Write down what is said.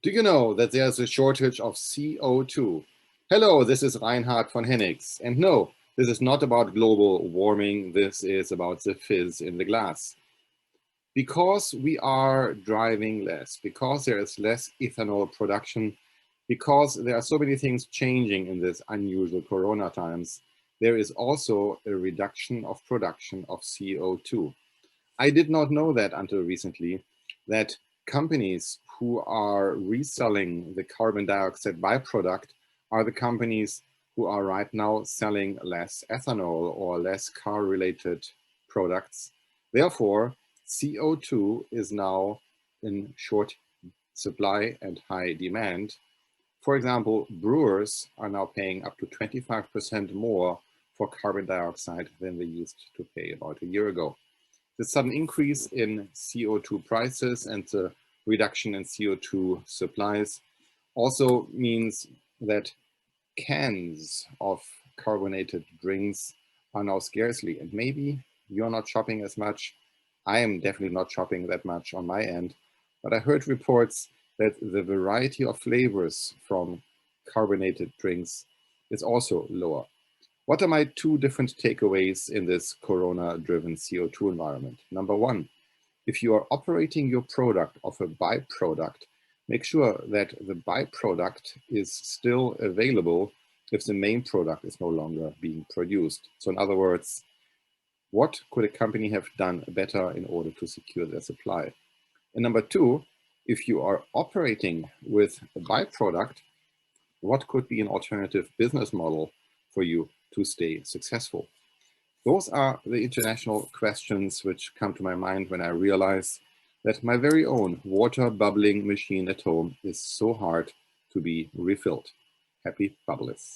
Do you know that there's a shortage of CO2? Hello, this is Reinhard von Hennigs. And no, this is not about global warming. This is about the fizz in the glass. Because we are driving less, because there is less ethanol production, because there are so many things changing in this unusual corona times, there is also a reduction of production of CO2. I did not know that until recently, that companies who are reselling the carbon dioxide byproduct are the companies who are right now selling less ethanol or less car-related products. Therefore, CO2 is now in short supply and high demand. For example, brewers are now paying up to 25% more for carbon dioxide than they used to pay about a year ago. The sudden increase in CO2 prices and the reduction in CO2 supplies also means that cans of carbonated drinks are now scarcely. And maybe you're not shopping as much. I am definitely not shopping that much on my end. But I heard reports that the variety of flavors from carbonated drinks is also lower. What are my two different takeaways in this corona-driven CO2 environment? Number one, if you are operating your product of a byproduct, make sure that the byproduct is still available if the main product is no longer being produced. So in other words, what could a company have done better in order to secure their supply? And number two, if you are operating with a byproduct, what could be an alternative business model for you to stay successful? Those are the international questions which come to my mind when I realize that my very own water bubbling machine at home is so hard to be refilled. Happy bubblers.